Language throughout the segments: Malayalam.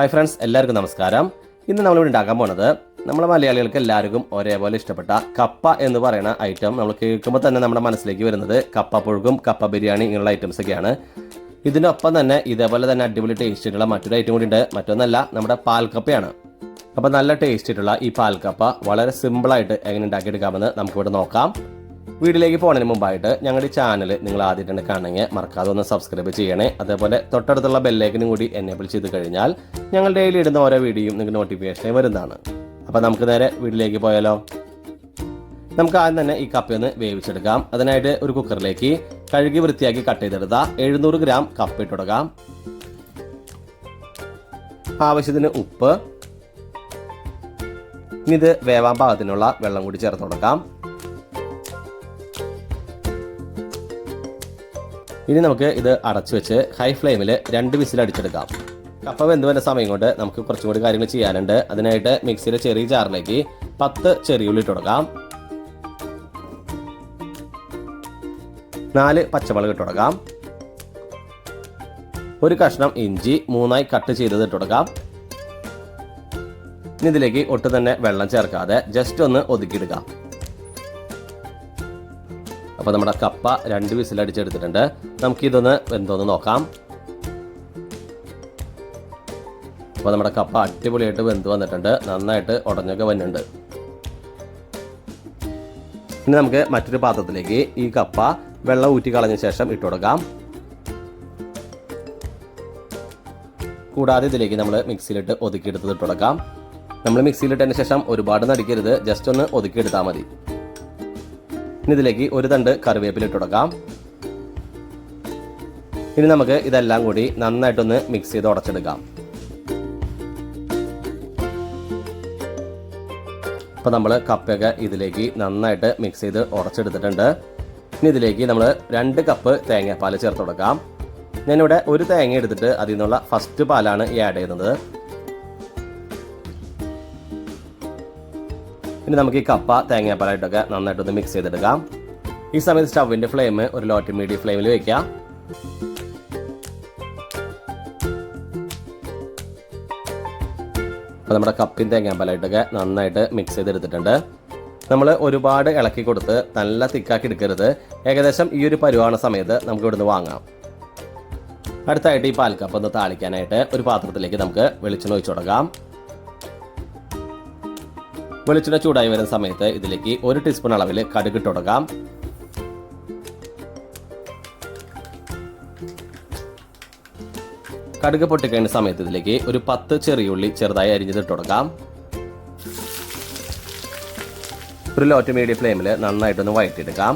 ഹായ് ഫ്രണ്ട്സ്, എല്ലാവർക്കും നമസ്കാരം. ഇന്ന് നമ്മളിവിടെ ഉണ്ടാക്കാൻ പോകുന്നത് നമ്മളെ മലയാളികൾക്ക് എല്ലാവർക്കും ഒരേപോലെ ഇഷ്ടപ്പെട്ട കപ്പ എന്ന് പറയുന്ന ഐറ്റം നമ്മൾ കേൾക്കുമ്പോൾ തന്നെ നമ്മുടെ മനസ്സിലേക്ക് വരുന്നത് കപ്പ പുഴുക്കും, കപ്പ ബിരിയാണി ഇങ്ങനെയുള്ള ഐറ്റംസ് ഒക്കെയാണ്. ഇതിനൊപ്പം തന്നെ ഇതേപോലെ തന്നെ അടിപൊളി ടേസ്റ്റ് ആയിട്ടുള്ള മറ്റൊരു ഐറ്റം കൂടി ഉണ്ട്. മറ്റൊന്നല്ല, നമ്മുടെ പാൽക്കപ്പയാണ്. അപ്പോൾ നല്ല ടേസ്റ്റ് ആയിട്ടുള്ള ഈ പാൽക്കപ്പ വളരെ സിമ്പിളായിട്ട് എങ്ങനെ ഉണ്ടാക്കിയെടുക്കാമെന്ന് നമുക്കിവിടെ നോക്കാം. വീഡിയോയിലേക്ക് പോകുന്നതിന് മുമ്പായിട്ട് ഞങ്ങളുടെ ഈ ചാനൽ നിങ്ങൾ ആദ്യമായിട്ടാണ് കാണണമെങ്കിൽ മറക്കാതെ ഒന്ന് സബ്സ്ക്രൈബ് ചെയ്യണേ. അതേപോലെ തൊട്ടടുത്തുള്ള ബെല്ലൈക്കനും കൂടി എനേബിൾ ചെയ്ത് കഴിഞ്ഞാൽ ഞങ്ങൾ ഡെയിലി ഇടുന്ന ഓരോ വീഡിയോയും നിങ്ങൾക്ക് നോട്ടിഫിക്കേഷനായി വരുന്നതാണ്. അപ്പോൾ നമുക്ക് നേരെ വീഡിയോയിലേക്ക് പോയാലോ. നമുക്ക് ആദ്യം തന്നെ ഈ കപ്പയൊന്ന് വേവിച്ചെടുക്കാം. അതിനായിട്ട് ഒരു കുക്കറിലേക്ക് കഴുകി വൃത്തിയാക്കി കട്ട് ചെയ്തെടുത്ത 700 ഗ്രാം കപ്പ ഇട്ട് കൊടുക്കാം. ആവശ്യത്തിന് ഉപ്പ്, ഇനി ഇത് വേവാൻ പാകത്തിനുള്ള വെള്ളം കൂടി ചേർത്ത് കൊടുക്കാം. ഇനി നമുക്ക് ഇത് അടച്ചു വെച്ച് ഹൈ ഫ്ലെയിമിൽ 2 വിസിൽ അടിച്ചെടുക്കാം. കപ്പ വെന്ത് വരുന്ന സമയം കൊണ്ട് നമുക്ക് കുറച്ചും കൂടി കാര്യങ്ങൾ ചെയ്യാനുണ്ട്. അതിനായിട്ട് മിക്സിയിലെ ചെറിയ ജാറിലേക്ക് 10 ചെറിയുള്ളി ഇട്ട് കൊടുക്കാം. 4 പച്ചമുളക് ഇട്ട് കൊടുക്കാം. ഒരു കഷ്ണം ഇഞ്ചി 3ആയി കട്ട് ചെയ്തത് ഇട്ട് കൊടുക്കാം. ഇനി ഇതിലേക്ക് ഒട്ടും തന്നെ വെള്ളം ചേർക്കാതെ ജസ്റ്റ് ഒന്ന് ഒതുക്കിയെടുക്കാം. അപ്പോൾ നമ്മുടെ കപ്പ 2 വിസിൽ അടിച്ചെടുത്തിട്ടുണ്ട്. നമുക്കിതൊന്ന് വെന്തോന്ന് നോക്കാം. അപ്പോൾ നമ്മുടെ കപ്പ അടിപൊളിയായിട്ട് വെന്ത് വന്നിട്ടുണ്ട്. നന്നായിട്ട് ഉടഞ്ഞൊക്കെ വന്നിട്ടുണ്ട്. ഇനി നമുക്ക് മറ്റൊരു പാത്രത്തിലേക്ക് ഈ കപ്പ വെള്ളം ഊറ്റി കളഞ്ഞ ശേഷം ഇട്ട് കൊടുക്കാം. കൂടാതെ ഇതിലേക്ക് നമ്മൾ മിക്സിയിലിട്ട് ഒതുക്കിയെടുത്തത് ഇട്ട് കൊടുക്കാം. നമ്മൾ മിക്സിയിലിട്ടതിന് ശേഷം ഒരുപാട് നടിക്കരുത്, ജസ്റ്റ് ഒന്ന് ഒതുക്കിയെടുത്താൽ മതി. ഇനി ഇതിലേക്ക് ഒരു തണ്ട് കറിവേപ്പില ഇട്ട് കൊടുക്കാം. ഇനി നമുക്ക് ഇതെല്ലാം കൂടി നന്നായിട്ടൊന്ന് മിക്സ് ചെയ്ത് ഉടച്ചെടുക്കാം. അപ്പോൾ നമ്മൾ കപ്പയൊക്കെ ഇതിലേക്ക് നന്നായിട്ട് മിക്സ് ചെയ്ത് ഉടച്ചെടുത്തിട്ടുണ്ട്. ഇനി ഇതിലേക്ക് നമ്മൾ 2 കപ്പ് തേങ്ങാപ്പാൽ ചേർത്ത് കൊടുക്കാം. ഞാനിവിടെ ഒരു തേങ്ങ എടുത്തിട്ട് അതിൽ നിന്നുള്ള ഫസ്റ്റ് പാലാണ് ഈ ആഡ് ചെയ്യുന്നത്. ഇനി നമുക്ക് ഈ കപ്പ തേങ്ങാപ്പാലായിട്ടൊക്കെ നന്നായിട്ടൊന്ന് മിക്സ് ചെയ്തെടുക്കാം. ഈ സമയത്ത് സ്റ്റവിൻ്റെ ഫ്ലെയിം ഒരു ലോ ടു മീഡിയം ഫ്ലെയിമിൽ വയ്ക്കാം. അപ്പോൾ നമ്മുടെ കപ്പയും തേങ്ങാപ്പാലായിട്ടൊക്കെ നന്നായിട്ട് മിക്സ് ചെയ്തെടുത്തിട്ടുണ്ട്. നമ്മൾ ഒരുപാട് ഇളക്കി കൊടുത്ത് നല്ല തിക്കാക്കി എടുക്കരുത്. ഏകദേശം ഈ ഒരു പരുവാണ സമയത്ത് നമുക്ക് ഇവിടുന്ന് വാങ്ങാം. അടുത്തായിട്ട് ഈ പാൽക്കപ്പ ഒന്ന് താളിക്കാനായിട്ട് ഒരു പാത്രത്തിലേക്ക് നമുക്ക് വെളിച്ചെണ്ണ ഒഴിച്ചു കൊടുക്കാം. വെളിച്ചെണ്ണ ചൂടായി വരുന്ന സമയത്ത് ഇതിലേക്ക് 1 ടീസ്പൂൺ അളവിൽ കടുക് ഇട്ട് കൊടുക്കാം. കടുക് പൊട്ടിക്കഴിഞ്ഞ സമയത്ത് ഇതിലേക്ക് ഒരു 10 ചെറിയുള്ളി ചെറുതായി അരിഞ്ഞത് ഇട്ട് കൊടുക്കാം. ഒരു ലോ ടു മീഡിയം ഫ്ലെയിമിൽ നന്നായിട്ടൊന്ന് വഴറ്റിയെടുക്കാം.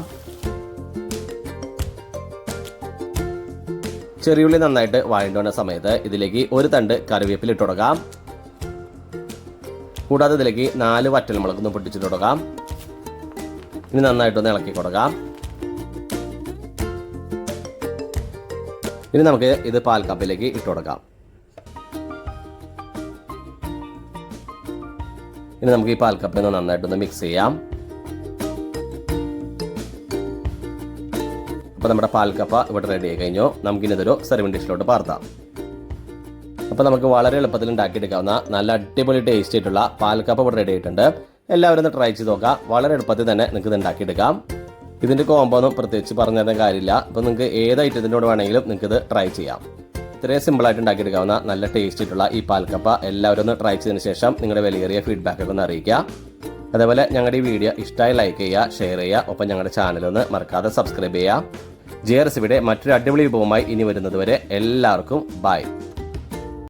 ചെറിയുള്ളി നന്നായിട്ട് വഴണ്ടു വന്ന സമയത്ത് ഇതിലേക്ക് ഒരു തണ്ട് കറിവേപ്പില ഇട്ട് കൊടുക്കാം. കൂടാതെ ഇതിലേക്ക് 4 വറ്റൽമുളകൊന്ന് പൊട്ടിച്ചിട്ട് കൊടുക്കാം. ഇനി നന്നായിട്ടൊന്ന് ഇളക്കി കൊടുക്കാം. ഇനി നമുക്ക് ഇത് പാൽക്കപ്പിലേക്ക് ഇട്ട് കൊടുക്കാം. ഇനി നമുക്ക് ഈ പാൽക്കപ്പിൽ നന്നായിട്ടൊന്ന് മിക്സ് ചെയ്യാം. അപ്പോൾ നമ്മുടെ പാൽക്കപ്പ ഇവിടെ റെഡി ആയി കഴിഞ്ഞു. നമുക്കിനി ഇതൊരു സെർവിംഗ് ഡിഷിലോട്ട് പാർത്താം. അപ്പോൾ നമുക്ക് വളരെ എളുപ്പത്തിൽ ഉണ്ടാക്കിയെടുക്കാവുന്ന നല്ല അടിപൊളി ടേസ്റ്റ് ആയിട്ടുള്ള പാൽക്കപ്പ ഇവിടെ റെഡി ആയിട്ടുണ്ട്. എല്ലാവരും ഒന്ന് ട്രൈ ചെയ്ത് നോക്കാം. വളരെ എളുപ്പത്തിൽ തന്നെ നിങ്ങൾക്ക് ഇത് ഉണ്ടാക്കിയെടുക്കാം. ഇതിൻ്റെ കോംബോ ഒന്നും പ്രത്യേകിച്ച് പറഞ്ഞു തരുന്ന കാര്യമില്ല. അപ്പോൾ നിങ്ങൾക്ക് ഏത് ഐറ്റത്തിനോട് വേണമെങ്കിലും നിങ്ങൾക്ക് ഇത് ട്രൈ ചെയ്യാം. ഇത്രയും സിമ്പിളായിട്ട് ഉണ്ടാക്കിയെടുക്കാവുന്ന നല്ല ടേസ്റ്റ് ആയിട്ടുള്ള ഈ പാൽക്കപ്പ എല്ലാവരും ഒന്ന് ട്രൈ ചെയ്തതിന് ശേഷം നിങ്ങളുടെ വിലയേറിയ ഫീഡ്ബാക്കൊക്കെ ഒന്ന് അറിയിക്കുക. അതേപോലെ ഞങ്ങളുടെ ഈ വീഡിയോ ഇഷ്ടമായി ലൈക്ക് ചെയ്യുക, ഷെയർ ചെയ്യുക. ഒപ്പം ഞങ്ങളുടെ ചാനലൊന്ന് മറക്കാതെ സബ്സ്ക്രൈബ് ചെയ്യുക. ജെ റെസിപ്പിയുടെ മറ്റൊരു അടിപൊളി വിഭവമായി ഇനി വരുന്നത് വരെ എല്ലാവർക്കും ബൈ.